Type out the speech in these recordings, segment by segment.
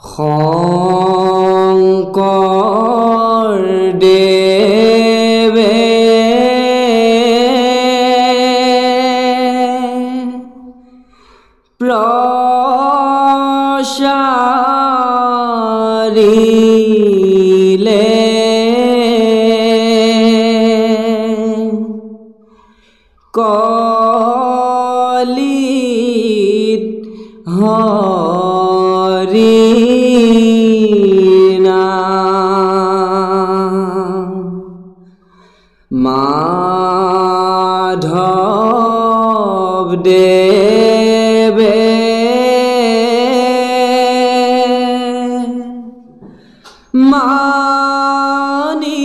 শংকৰদেৱে প্ৰচাৰিলে কলিত হৰি নাম মাধৱ দেৱে মানি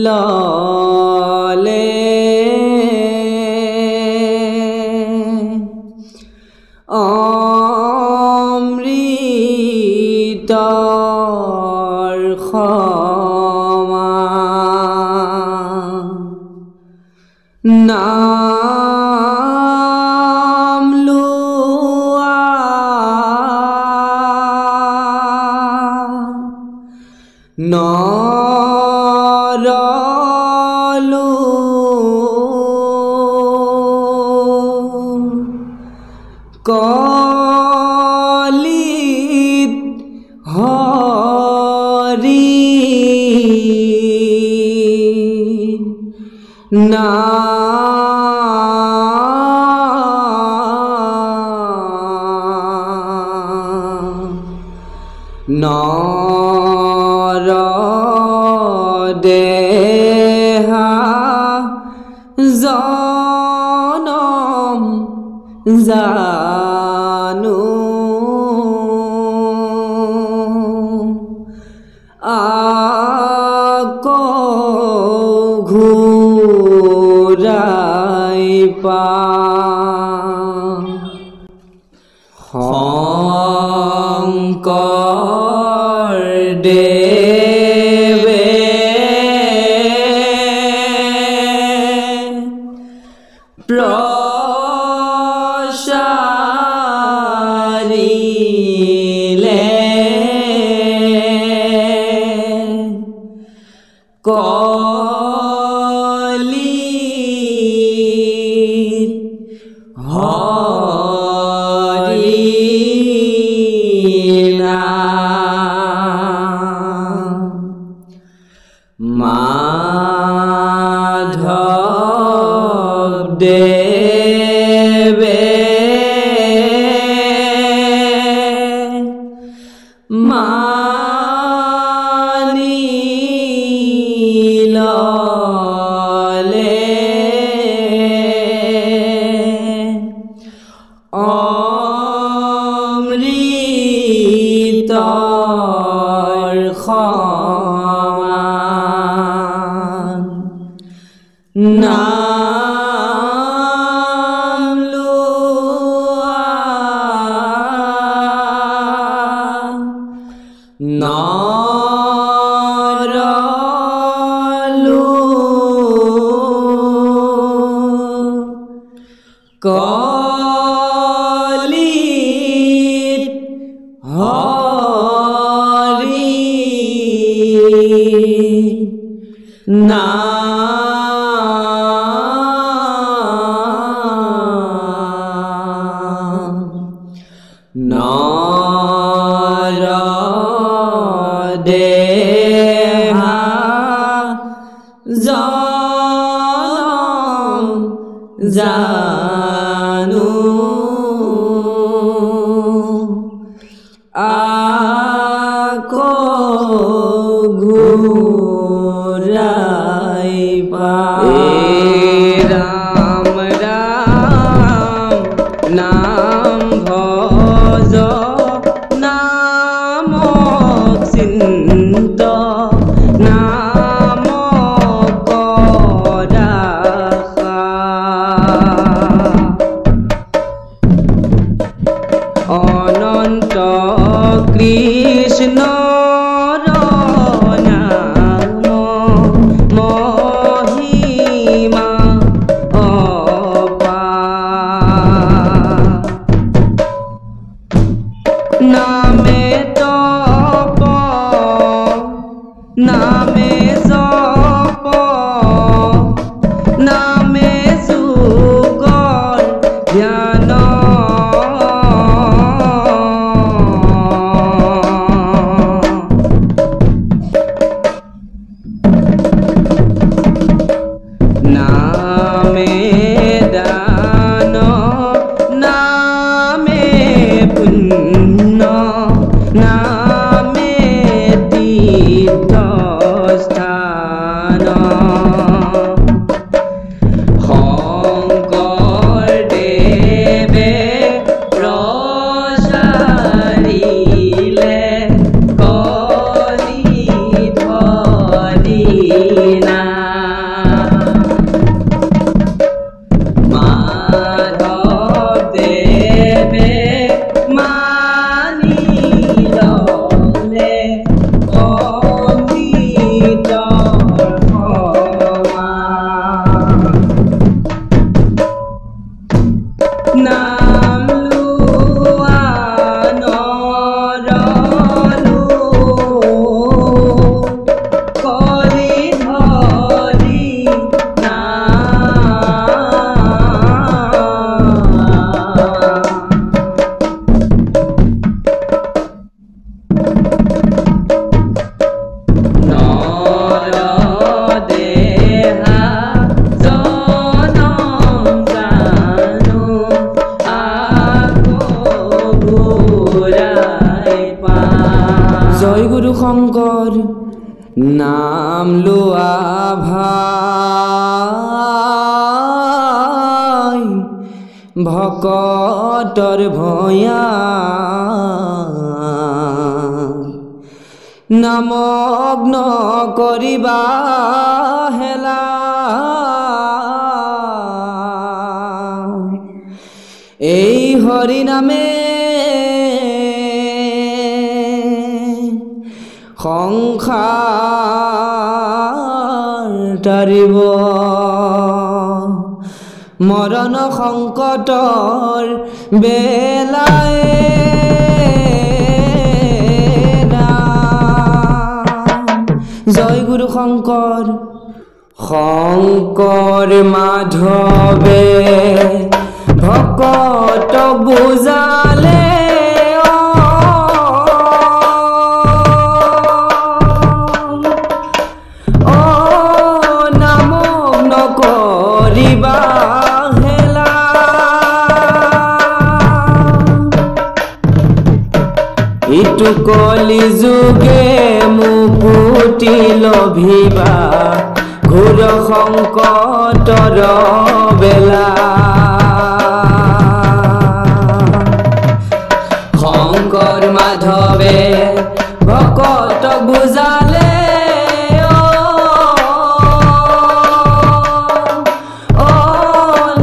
ললে অমৃতৰ সমান নাম লোৱা নৰলো কলিত হৰি নাম নৰদেহা জনম জানো আকৌ ঘূৰাই পাম শংকৰদেৱে প্ৰচাৰিলে কলিত হৰি নাম মাধৱ দেৱে মানি ললে অমৃতৰ সমান নাম লোৱা নৰলো কলিত হৰি নাম নৰদেহা জনম জানো আকৌ ঘূৰাই পাম ৰাম ৰাম নাম ভজ নামক চিন্ত নাম কৰা অনন্ত কৃষ্ণৰ নাম মহিমা অপাৰ নামে গুৰু শংকৰ নাম লোৱা ভাই ভকতৰ ভয়া নামগ্ন কৰিবা হেলা এই হৰি নামে সংসাৰ তাৰিব মৰণ সংকটৰ বেলায় জয় গুৰু শংকৰ শংকৰ মাধৱে ভকত বুজালে ইটো কলি যুগে মুকুতি লভিবা ঘোৰ সংকটৰ বেলা শংকৰ মাধৱে ভকত বুজালে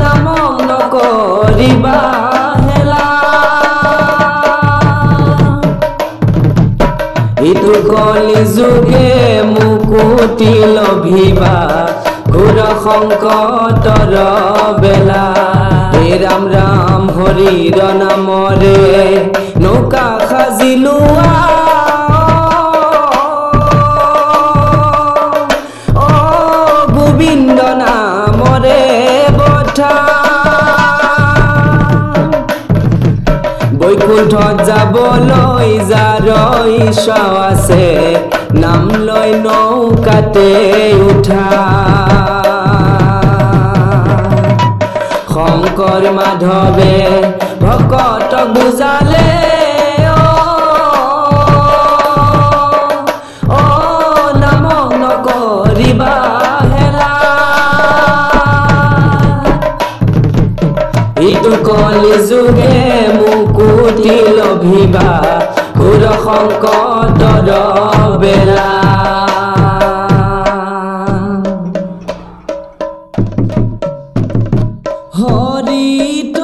নাম নকৰিবা ইটো কলি যুগে মুকুতি লভিবা ঘোৰ সংকটৰ বেলা হে ৰাম ৰাম হৰিৰ নামৰে নৌকা সাজি লোৱা গোবিন্দ নামৰে বঠা বৈকুণ্ঠত যাবলৈ যাৰ ইচ্ছা আছে নাম লৈ নৌকাতে উঠা শংকৰ মাধৱে ভকতক বুজালে নাম নকৰিবা হেলা ইটো কলি যুগে মুকুতি লভিবা ঘোৰ সংকটৰ বেলা হৰিত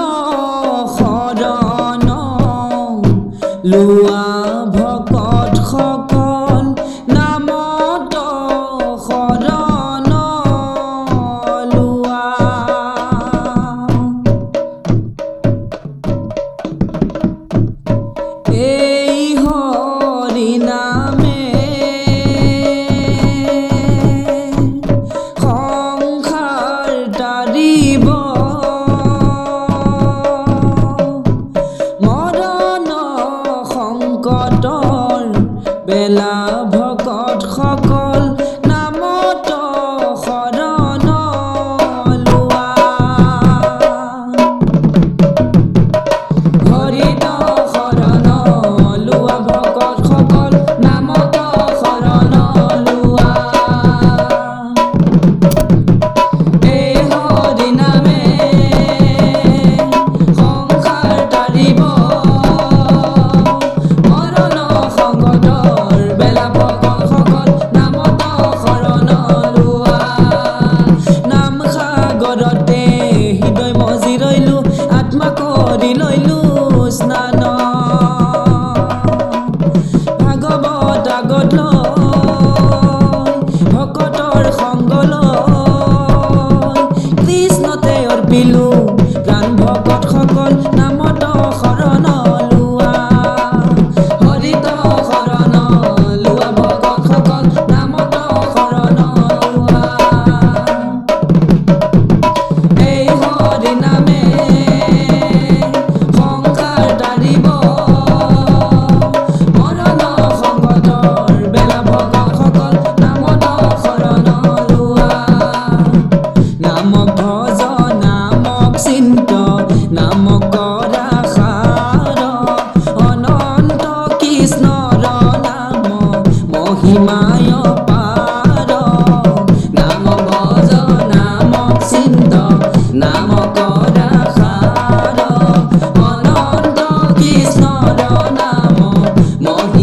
শৰণ লোৱা ভকত সকল নামত শৰণ লোৱা এই হৰি নামে সংসাৰ তাৰিব মৰণ সংকটৰ বেলা ভকত সকল নামত শৰণ লোৱা হৰিত শৰণ লোৱা ভকত সকল নামত শৰণ লোৱা এই হৰি নামে সংসাৰ তাৰিব মৰণ সংকটৰ বেলা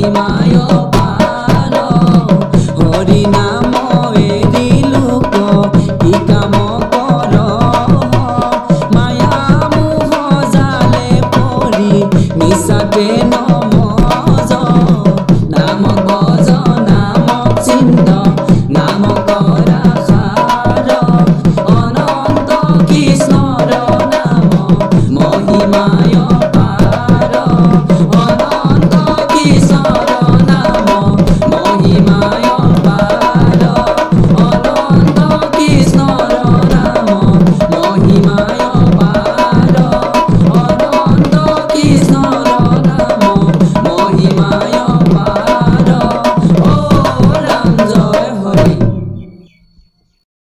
মহিমায় পাৰ হৰি নাম এৰি লোক কি কাম কৰ মায়া মোহ জালে পৰি নিচাতে ন